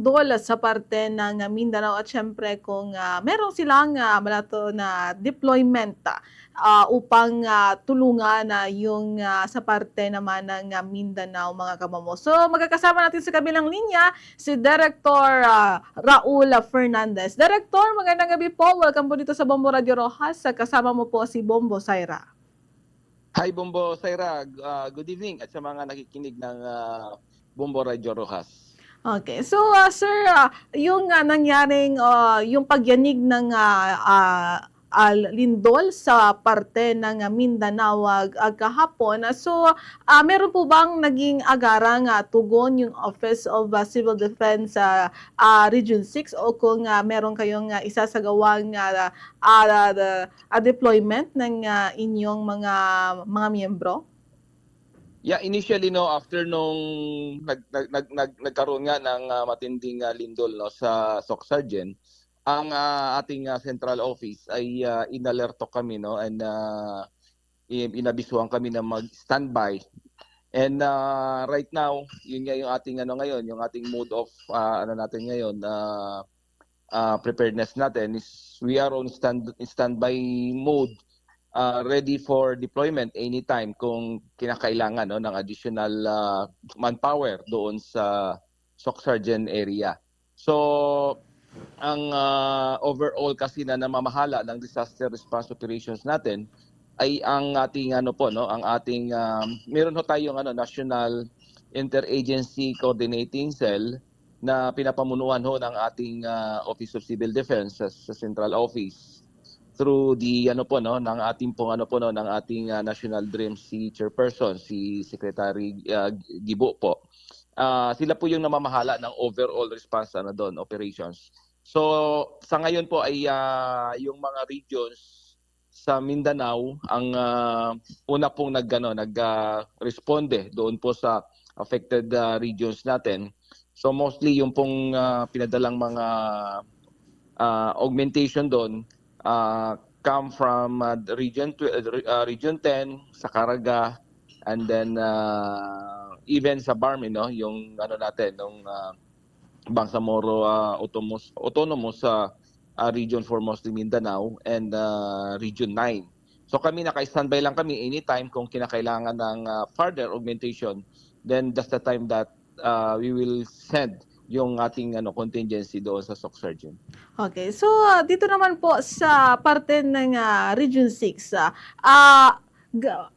lindol sa parte ng Mindanao at siyempre kung meron silang balato na deployment upang tulungan yung sa parte naman ng Mindanao mga kamamo. So magkakasama natin sa kabilang linya si Director Raul Fernandez. Director, magandang gabi po. Welcome po dito sa Bombo Radio Rojas. Kasama mo po si Bombo Saira. Hi Bombo Saira, good evening at sa mga nakikinig ng Bombo Radio Rojas. Okay. So, sir, yung nangyaring yung pagyanig ng lindol sa parte ng Mindanao kahapon. So, meron po bang naging agarang tugon yung Office of Civil Defense Region 6 o kung meron kayong isasagawang deployment ng inyong mga miyembro? Yeah, initially after nung nagkaroon nga ng matinding lindol sa Socsargen, ang ating central office ay inalerto kami and inabisuhan kami na mag-standby. And right now, yun nga yung ating ngayon, yung ating mode of natin ngayon preparedness natin is we are on standby mode. Ready for deployment anytime kung kinakailangan ng additional manpower doon sa Socsargen area. So, ang overall kasi na namamahala ng disaster response operations natin ay ang ating ang ating meron tayong National Interagency Coordinating Cell na pinapamunuan ng ating Office of Civil Defense sa Central Office through the ng ating ng ating National Dream si Chairperson si Secretary Gibo po. Sila po yung namamahala ng overall response doon operations. So sa ngayon po ay yung mga regions sa Mindanao ang una pong nag-responde doon po sa affected regions natin. So mostly yung pong pinadalang mga augmentation doon come from region 10 sa Caraga and then even sa Barme yung natin nung Bangsamoro autonomous region for mostly Mindanao and region 9. So kami naka-standby lang kami anytime kung kinakailangan ng further augmentation, then that's the time that we will send yung ating contingency doon sa Socsargen. Okay. So, dito naman po sa parte ng Region 6,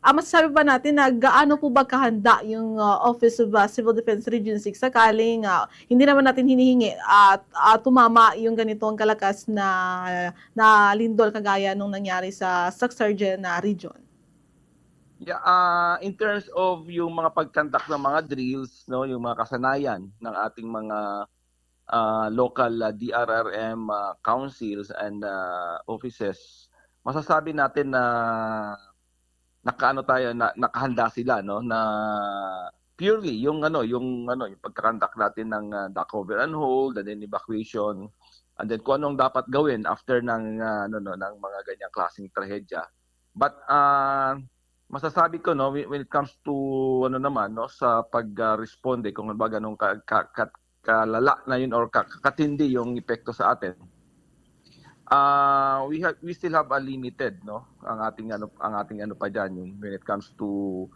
masasabi ba natin na gaano po ba kahanda yung Office of Civil Defense Region 6 sakaling hindi naman natin hinihingi at tumama yung ganitong kalakas na lindol kagaya nung nangyari sa Socsargen region? Yeah, in terms of yung mga pagkandak ng mga drills, yung mga kasanayan ng ating mga local DRRM councils and offices, masasabi natin na nakahanda sila na purely yung yung pagkakandak natin ng dock cover and hold and then evacuation and then kung anong dapat gawin after ng ng mga ganyang klaseng trahedya. But masasabi ko when it comes to sa pag-responde kung ba ganong kalala na yun or katindi yung epekto sa atin. We still have a limited ang ating pa diyan yung when it comes to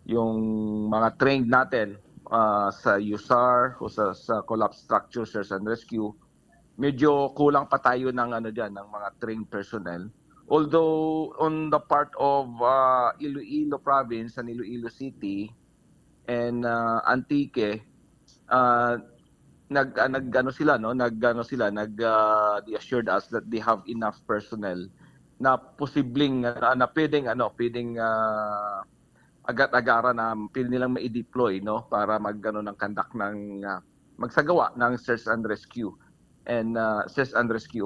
yung mga trained natin sa USAR o sa collapse structure search and rescue. Medyo kulang pa tayo ng ng mga trained personnel. Although on the part of Iloilo province and Iloilo City and Antique, they assured us that they have enough personnel na posibleng na pwedeng agad-agara na pwede nilang ma-deploy para ng conduct ng magsagawa ng search and rescue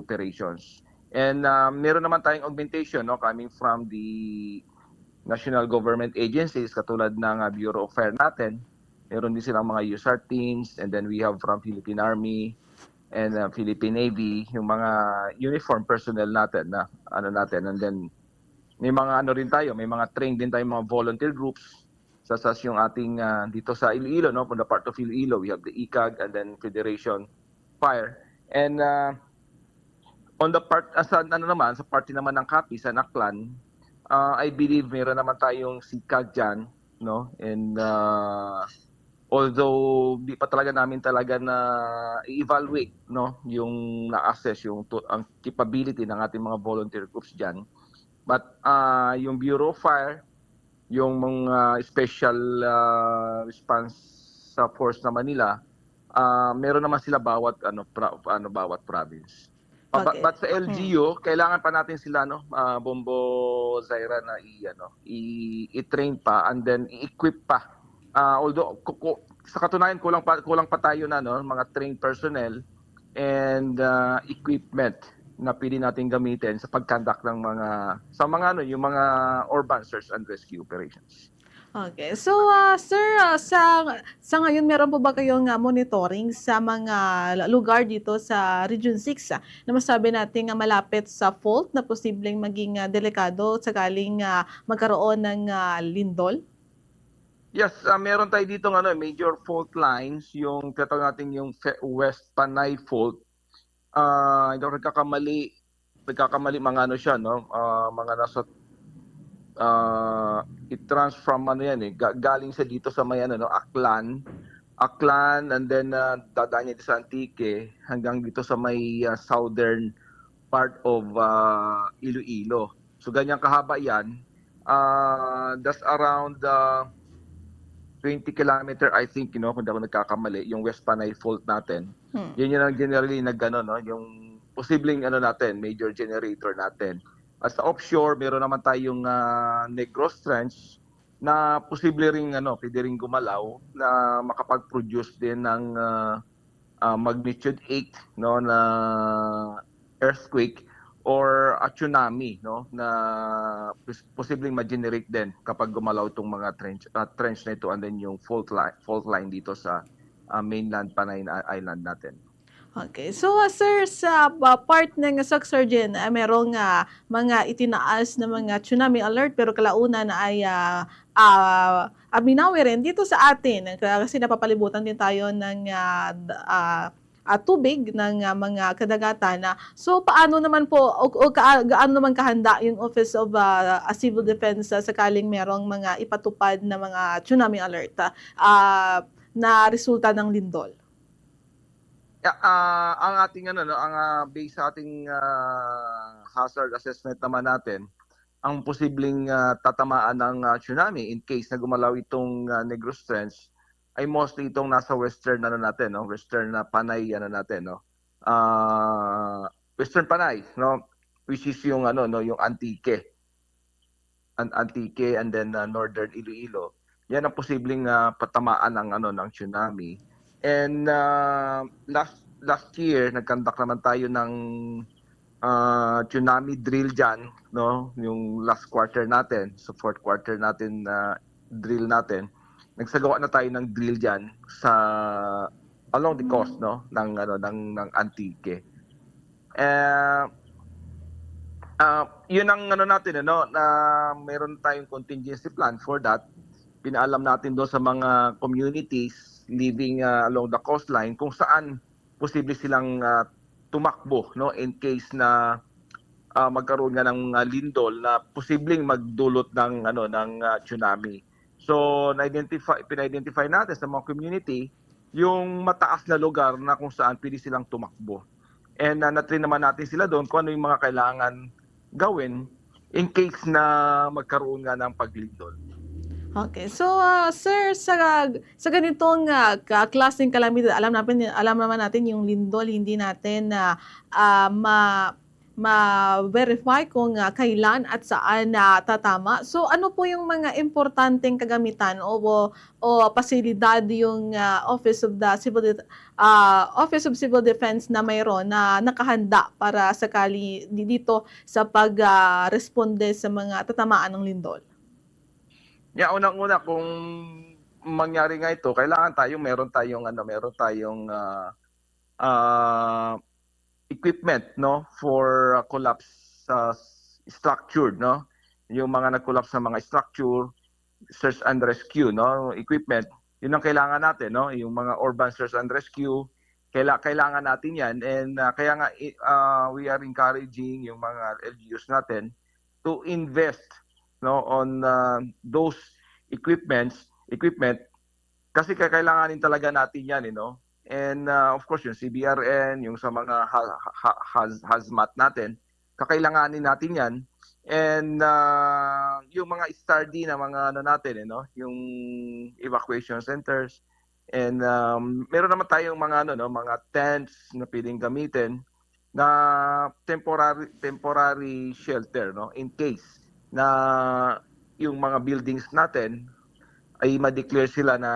operations. And meron naman tayong augmentation coming from the national government agencies katulad ng Bureau of Fire natin. Meron din silang mga USAR teams and then we have from Philippine Army and Philippine Navy yung mga uniform personnel natin na and then may mga rin tayo, may mga trained din tayong mga volunteer groups yung ating dito sa Iloilo from the part of Iloilo we have the ICAG and then Federation fire. And on the part sa ano naman, sa party naman ng Capiz, sa Aklan, I believe meron naman tayong sikag diyan, no? And although di pa talaga namin talaga na i-evaluate, no, yung na-assess yung ang capability ng ating mga volunteer groups diyan. But yung Bureau of Fire, yung mga special response sa force naman nila, meron naman sila bawat bawat province. Okay. But sa LGU, kailangan pa natin sila, no, Bombo Zaira, na i-train pa and then i-equip pa. Although sa katunayan kulang pa tayo na, no, mga trained personnel and equipment na pwede natin gamitin sa pag-conduct ng yung mga urban search and rescue operations. Okay. So, sir, sa ngayon meron po ba kayong monitoring sa mga lugar dito sa Region 6 na masabi natin malapit sa fault na posibleng maging delikado sakaling magkaroon ng lindol? Yes, meron tayo dito major fault lines, yung tinatawag natin yung West Panay Fault. Hindi ako nagkakamali mga siya, no? Mga nasa it runs from galing sa dito sa may no, Aklan, and then dadaan niya sa Antique hanggang dito sa may southern part of Iloilo. So ganyan kahaba yan. That's around 20 kilometer, I think, kung di ako nagkakamali, yung West Panay Fault natin. Yun yung generally no, yung posibleng natin, major generator natin. As sa offshore, meron naman tayong Negros Trench na posible ring pwede ring gumalaw na makapag-produce din ng magnitude 8, no, na earthquake or a tsunami, no, na posibleng ma-generate din kapag gumalaw itong mga trench na ito and then yung fault line dito sa mainland Panay Island natin. Okay. So, sir, sa part ng Surgeon, merong mga itinaas na mga tsunami alert pero kalaunan ay aminawi rin dito sa atin kasi napapalibutan din tayo ng tubig ng mga kadagatan. So, paano naman po o gaano naman kahanda yung Office of Civil Defense sakaling merong mga ipatupad na mga tsunami alert na resulta ng lindol? Ang ating base sa ating hazard assessment naman natin, ang posibleng tatamaan ng tsunami in case na gumalaw itong Negros Trench ay mostly itong nasa western natin, no, western Panay natin, no. Western Panay, no, which is yung yung Antique and then northern Iloilo. Yan ang posibleng patamaan ng tsunami. And last year nagkandak naman tayo ng tsunami drill diyan, no, yung last quarter natin, so fourth quarter natin drill natin. Nagsagawa na tayo ng drill diyan sa along the coast, no, ng Antique. Yun ang natin, na meron tayong contingency plan for that. Pinaalam natin doon sa mga communities living along the coastline kung saan posible silang tumakbo, no, in case na magkaroon nga ng lindol na posibleng magdulot ng tsunami. So pina-identify natin sa mga community yung mataas na lugar na kung saan pwede silang tumakbo. And na-train naman natin sila doon kung ano yung mga kailangan gawin in case na magkaroon nga ng paglindol. Okay. So, sir, sa ganitong klaseng kalamidad, alam naman natin yung lindol, hindi natin ma-verify kung kailan at saan tatama. So, ano po yung mga importanteng kagamitan o pasilidad yung Office of Civil Defense na mayroon na nakahanda para sakali dito sa pag-responde sa mga tatamaan ng lindol? Yeah, unang-una kung mangyari nga ito, kailangan meron tayong equipment, no, for collapse structure, no. Yung mga nag-collapse na mga structure, search and rescue, no, equipment. Yun ang kailangan natin, no, yung mga urban search and rescue, kailangan natin 'yan, and kaya nga we are encouraging yung mga LGUs natin to invest, no, on those equipment kasi kakailanganin talaga natin 'yan, And of course yung CBRN, yung sa mga hazmat natin, kakailanganin natin 'yan. And yung mga STARD na mga natin, yung evacuation centers. And meron naman tayong mga mga tents na pwedeng gamitin na temporary shelter, in case na yung mga buildings natin ay ma-declare sila na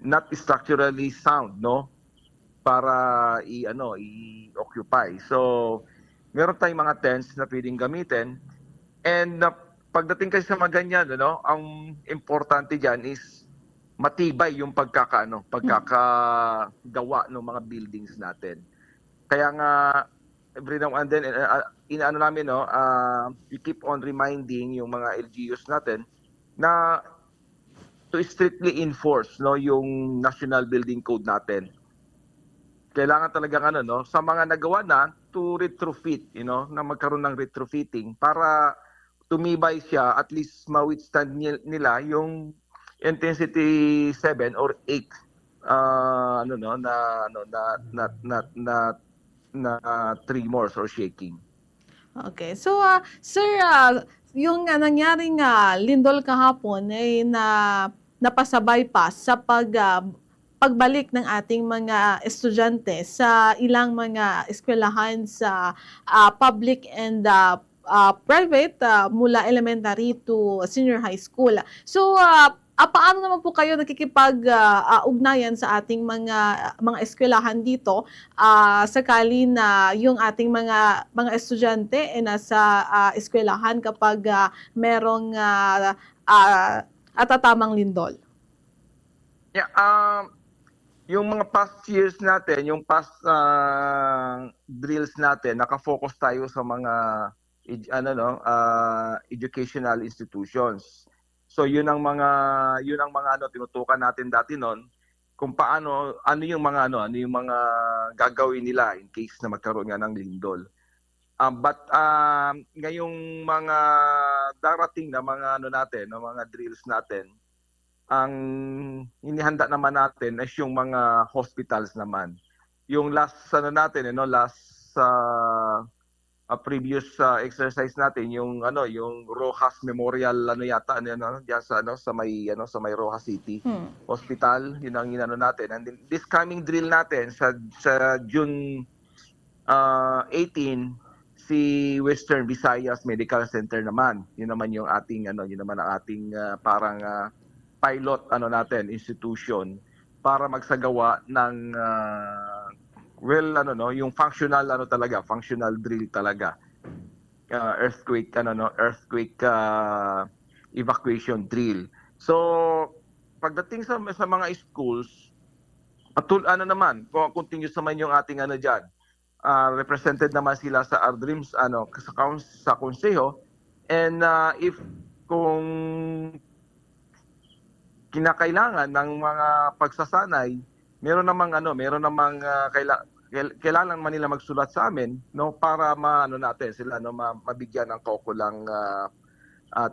not structurally sound, para i-occupy. So meron tayong mga tents na pwedeng gamitin. And pagdating kasi sa mga ganyan, ang importante diyan is matibay yung pagkakagawa ng mga buildings natin. Kaya nga every now and then inaano namin, we keep on reminding yung mga LGUs natin na to strictly enforce, yung National Building Code natin. Kailangan talagang sa mga nagawa na to retrofit, na magkaroon ng retrofitting para tumibay siya, at least ma-withstand nila yung intensity 7 or 8 tremors or shaking. Okay. So, sir, yung nangyaring lindol kahapon ay napasabay pa sa pagbalik ng ating mga estudyante sa ilang mga eskwelahan sa public and private mula elementary to senior high school. So, paano naman po kayo nakikipag-ugnayan sa ating mga eskwelahan dito sakali na yung ating mga estudyante ay nasa eskwelahan kapag merong atatamang lindol? Yeah, yung mga past years natin, yung past drills natin, naka-focus tayo sa mga educational institutions. So yun ang mga tinutukan natin dati noon kung paano ano yung mga gagawin nila in case na magkaroon nga ng lindol. But ngayong mga darating na mga mga drills natin, ang inihanda naman natin ay yung mga hospitals naman. Yung last previous exercise natin, yung Rojas Memorial diyan sa may Rojas City Hospital, yun ang natin. And then, this coming drill natin sa June 18, si Western Visayas Medical Center naman. Yun naman yung ating ang ating parang pilot institution para magsagawa ng yung functional functional drill talaga. Earthquake evacuation drill. So pagdating sa mga schools, continuous naman yung ating diyan. Represented naman sila sa ARDRIMS sa konseho, and if kung kinakailangan ng mga pagsasanay, meron namang kailangan man nila magsulat sa amin, para natin sila mabigyan ng kaukulang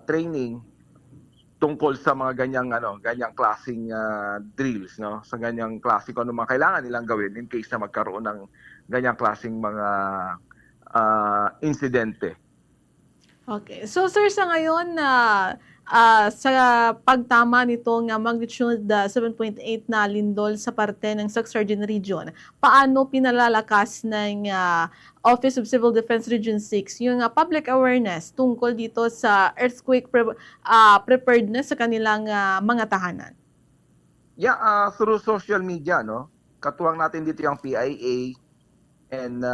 training tungkol sa mga ganyang klaseng drills, sa ganyang klase kung ano mga kailangan nilang gawin in case na magkaroon ng ganyang klaseng mga insidente. Okay. So, sir, sa ngayon sa pagtama nitong magnitude 7.8 na lindol sa parte ng Sac-Sargent Region, paano pinalalakas ng Office of Civil Defense Region 6 yung public awareness tungkol dito sa earthquake preparedness sa kanilang mga tahanan? Yeah, through social media, katuwang natin dito yung PIA and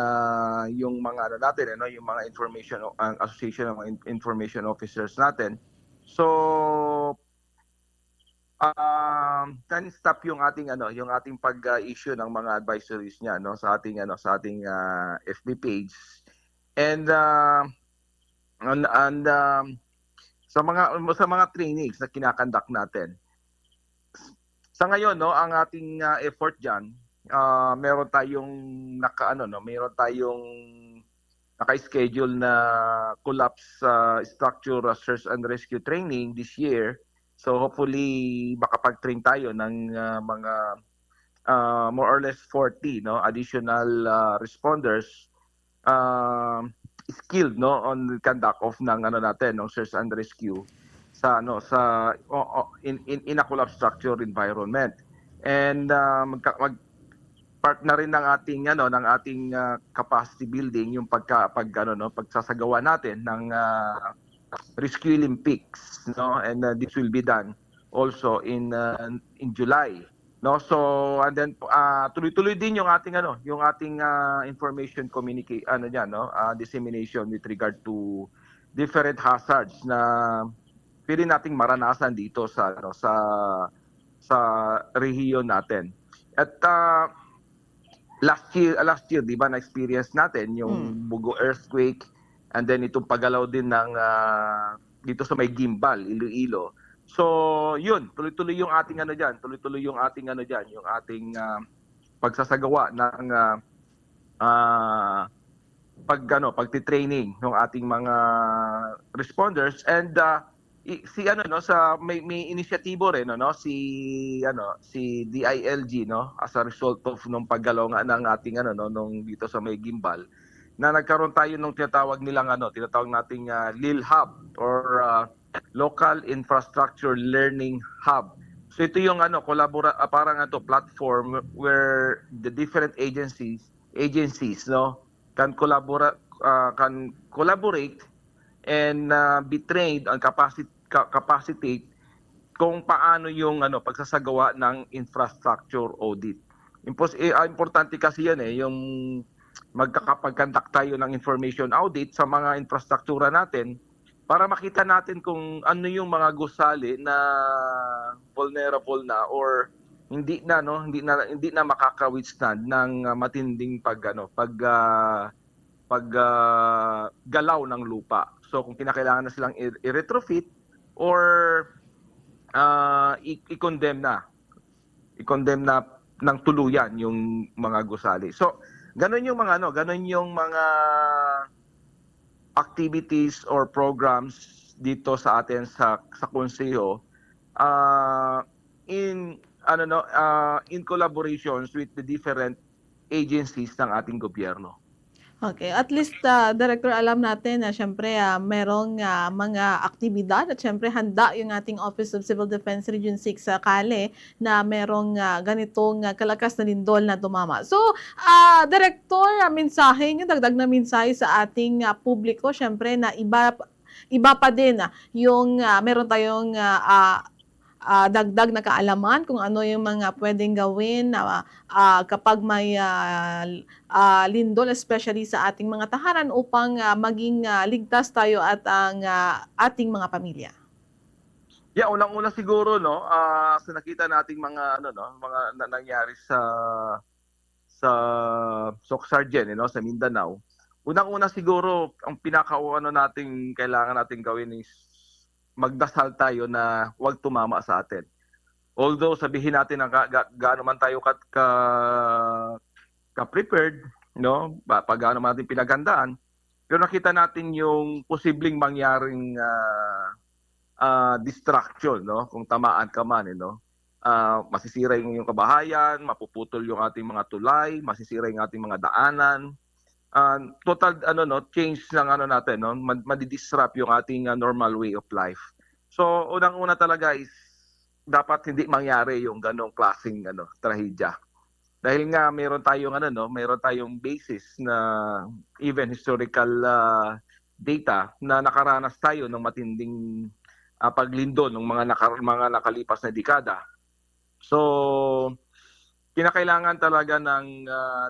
yung mga natin, yung mga association ng information officers natin. So can stop yung ating pag-issue ng mga advisories niya, sa ating FB page. And sa mga trainings na kinakandak natin, Sa ngayon, no, ang ating effort diyan, meron tayong meron tayong naka-schedule na collapse structure search and rescue training this year. So hopefully makapag-train tayo ng mga more or less 40 no additional responders skilled no on conduct of ng natin ng search and rescue sa in a collapse structure environment. And part na rin ng ating capacity building yung pagsasagawa natin ng Rescue Olympics, no, and this will be done also in July, no. So and then tuloy-tuloy din yung ating information communicate no, dissemination with regard to different hazards na pwede nating maranasan dito sa rehiyon natin. At last year 'di ba na-experience natin yung Bugo earthquake, and then itong paggalaw din ng dito sa may Gimbal, Iloilo. So, yun, tuloy-tuloy yung ating yung ating pagsasagawa ng pagti-training ng ating mga responders. And may inisyatibo rin si DILG no, as a result of nung paggalaw nga ng ating nung dito sa may Gimbal, na nagkaroon tayo nung tinatawag nating LILHub or Local Infrastructure Learning Hub. So ito yung parang platform where the different agencies no can collaborate and be trained and capacitate kung paano yung pagsasagawa ng infrastructure audit. Importante kasi yan yung magkakapag-conduct tayo ng information audit sa mga infrastruktura natin para makita natin kung ano yung mga gusali na vulnerable na or hindi na makaka-withstand ng matinding galaw ng lupa. So kung kinakailangan na silang i-retrofit or i-condemn na ng tuluyan yung mga gusali. So ganun yung mga activities or programs dito sa atin sa konseho in collaborations with the different agencies ng ating gobyerno. Okay, at least Director, alam natin na siyempre merong mga aktibidad at siyempre handa yung ating Office of Civil Defense Region 6 sa Cale na merong ganitong kalakas na lindol na tumama. So, Director, mensahe niyo, dagdag na mensahe sa ating publiko, siyempre na iba pa din yung meron tayong dagdag na kaalaman kung ano yung mga pwedeng gawin kapag may lindol, especially sa ating mga tahanan upang maging ligtas tayo at ang ating mga pamilya. Yeah, unang-una siguro no, sa nakita nating mga mga nangyari sa Socsargen, sa Mindanao. Unang-una siguro ang nating kailangan nating gawin is magdasal tayo na huwag tumama sa atin. Although sabihin natin na gaano man tayo ka-prepared, no? Pag gaano man natin pinaghandaan, pero nakita natin yung posibleng mangyaring distraction, no? Kung tamaan ka man, masisira yung kabahayan, mapuputol yung ating mga tulay, masisira yung ating mga daanan. Total change ng natin, no, madidisrupt yung ating normal way of life. So unang-una talaga is dapat hindi mangyari yung ganong klaseng trahedya. Dahil nga meron tayong basis na even historical data na nakaranas tayo ng matinding paglindol ng mga nakalipas na dekada. So kinakailangan talaga ng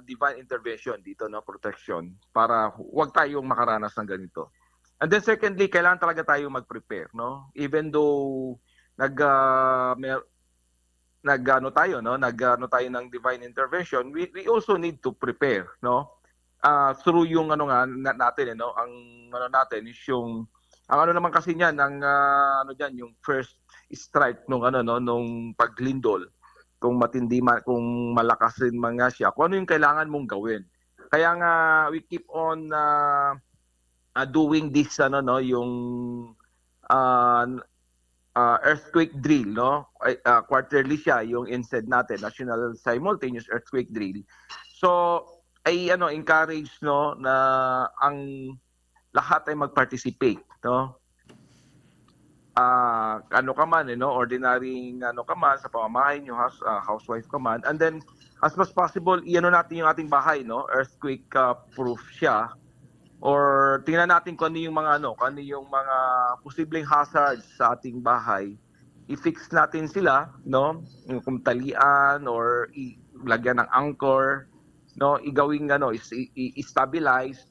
divine intervention dito, no, protection, para huwag tayong makaranas ng ganito. And then secondly, kailangan talaga tayo mag-prepare, no? Even though nagano tayo ng divine intervention, we also need to prepare, no? Through yung natin, ang natin is yung naman kasi niyan ang yung first strike nung nung paglindol kung matindi man, kung malakas rin man nga siya, kung ano yung kailangan mong gawin. Kaya nga we keep on doing this yung uh, earthquake drill, no? Quarterly siya yung INSED natin, National Simultaneous Earthquake Drill. So ay encourage na ang lahat ay mag-participate, no? Ano ka man, ordinary ka man sa pamamahay nyo, housewife ka man, and then as much possible natin yung ating bahay, no? Earthquake proof siya, or tingnan natin kung ano yung mga posibleng hazards sa ating bahay. I-fix natin sila, no? Kung talian or lagyan ng anchor, no? Igawing i-stabilize.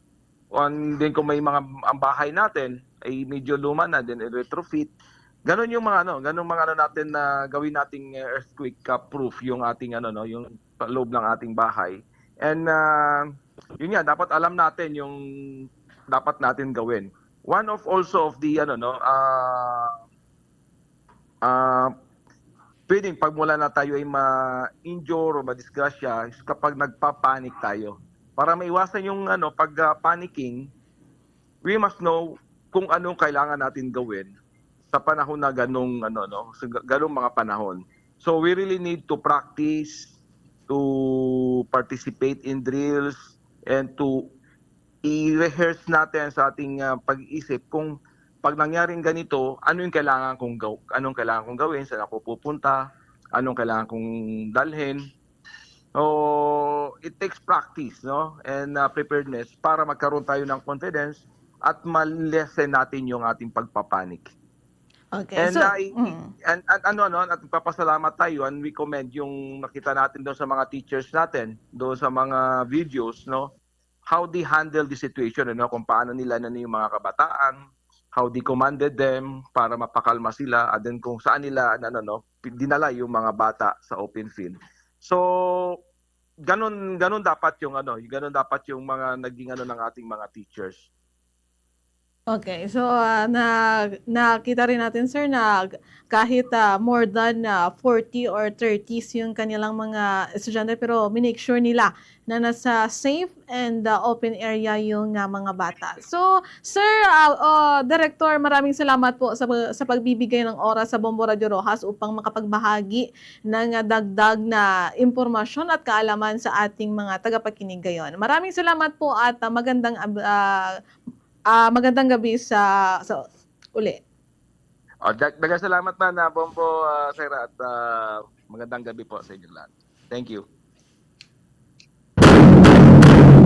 Din kung may ang bahay natin ay medyo luma na, din i-retrofit. Ganon yung ganong mga natin na gawin nating earthquake proof yung ating yung loob ng ating bahay. And yun nga, dapat alam natin yung dapat natin gawin. One of also of the pwedeng pagmula na tayo ay ma-injure o ma-disgrasya is kapag nagpa-panic tayo. Para maiwasan yung pag-panicking, we must know kung anong kailangan natin gawin sa panahon na ganong mga panahon. So we really need to practice, to participate in drills, and to i-rehearse natin sa ating pag-iisip kung pag nangyaring ganito, anong kailangan kong gawin, saan ako pupunta, anong kailangan kong dalhin. So it takes practice, no? And preparedness para magkaroon tayo ng confidence at ma-lessen natin yung ating pagpapanik. Okay. And So, at nagpapasalamat tayo, and we commend yung nakita natin doon sa mga teachers natin, doon sa mga videos, no? How they handle the situation, kung paano nila yung mga kabataan, how they commanded them para mapakalma sila, at then kung saan nila dinala yung mga bata sa open field. So ganun dapat yung mga naging ng ating mga teachers. okay. So, nakita rin natin, sir, na kahit more than 40 or 30s yung kanilang mga estudyante, pero minake sure nila na nasa safe and open area yung mga bata. So, sir, Director, maraming salamat po sa pagbibigay ng oras sa Bombo Radio Rojas upang makapagbahagi ng dagdag na impormasyon at kaalaman sa ating mga tagapakinig ngayon. Maraming salamat po at magandang gabi sa uli. Dagang salamat na Bombo, sir, at magandang gabi po sa inyo lahat. Thank you.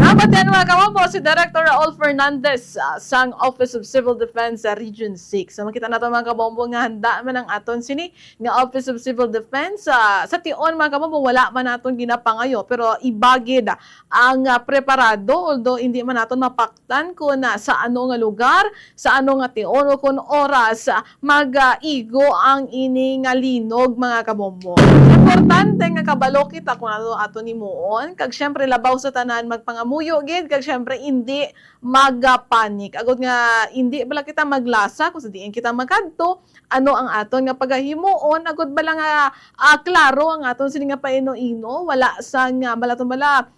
Dapat yan mga kamampo, si Director Raul Fernandez sang Office of Civil Defense sa Region 6. So makita natin mga kamampo nga handa man ang aton sini nga Office of Civil Defense. Sa tion mga kamampo, wala man naton ginapangayo pero ibagid ang preparado, although hindi man naton mapaktan kung sa ano nga lugar, sa ano nga tion o kung oras mag-igo ang ini nga linog mga kamampo. Importante nga kabalo kita kung ano ato nimuon, kag syempre labaw sa tanan magpangamuyo gid, kag syempre hindi magpanik. Agod nga hindi bala kita maglasa kung sa diin kita magkadto, ano ang aton nga pagahimuon, agod bala nga klaro ang aton sini nga paino-ino, wala sa nga balaton bala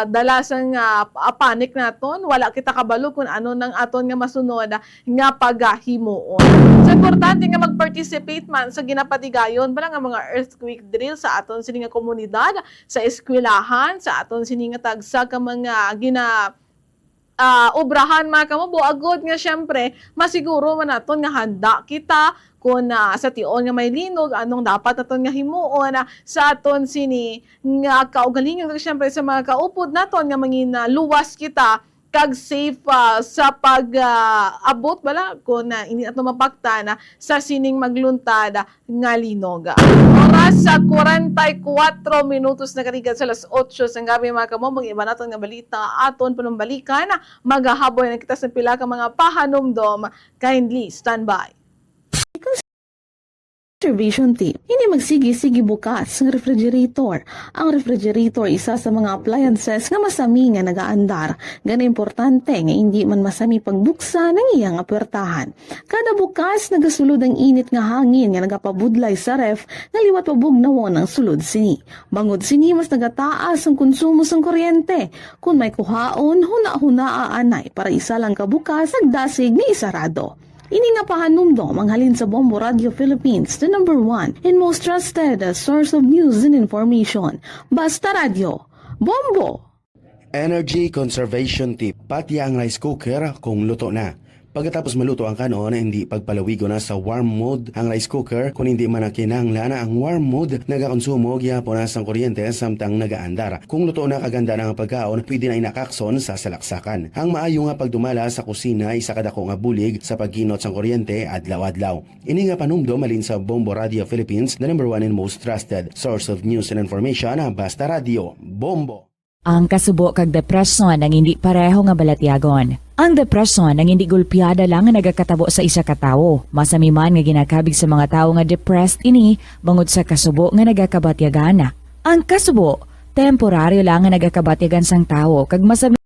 dalasang panik naton, wala kita kabalo kung ano nang aton nga masunod nga pagahimuon. So importante nga mag-participate man sa ginapatigayon bala nga mga earthquake drill sa aton sini nga komunidad, sa eskwelahan, sa aton sini nga tagsa ka mga obrahan mga kamabo, agod nga syempre masiguro man naton nga handa kita kung sa tion nga may linog, anong dapat naton nga himuon sa aton sini nga kaugalingon, syempre sa mga kaupod naton nga mangin luwas kita kag safe sa pag-abot bala kung hindi nato mapaktan sa sining magluntad nga linog. Oras sa 44 minutos na karigad sa alas 8 sa gabi mga kamomong, iba naton nga balita aton panumbalikan, magahaboy na kita sa pila ka mga pahanumdom. Kindly stand by. Observation tip, hindi magsigi-sige bukas ang refrigerator. Ang refrigerator isa sa mga appliances nga masami nga nagaandar. Gana importante nga hindi man masami pagbuksan ng iyang apertahan. Kada bukas nagasulod ang init nga hangin nga nagapabudlay sa ref nga liwat pabugnawon ang sulod sini. Bangod sini mas nagataas ang konsumo sang kuryente. Kung may kuhaon, huna-huna aanay para isa lang kabukas nagdasig ni isarado. Ini nga pahanumdo manghalin sa Bombo Radio Philippines, the number one and most trusted source of news and information. Basta Radio, Bombo! Energy conservation tip. Pati ang rice cooker kung luto na. Pagkatapos maluto ang kanon, hindi pagpalawigo na sa warm mode ang rice cooker kung hindi man kinahanglan ang warm mode nagakonsumo gyapon na sang kuryente samtang nagaandar. Kung luto na kaganda ng pagkaon, pwede na inakakson sa salaksakan. Ang maayo nga pagdumala sa kusina isa kadako nga bulig sa pagkinot sang kuryente adlaw-adlaw. Ini nga panumdo malin sa Bombo Radio Philippines, the number one and most trusted source of news and information. Basta Radio, Bombo! Ang kasubo kag depresyon ang hindi pareho nga balatyagon. Ang depresyon ang hindi gulpiyada lang nga nagakatabo sa isa ka tawo. Masami man nga ginakabig sa mga tawo nga depressed ini bangod sa kasubo nga nagakabatyagana. Ang kasubo, temporaryo lang nga nagakabatyagan sang tawo kag masami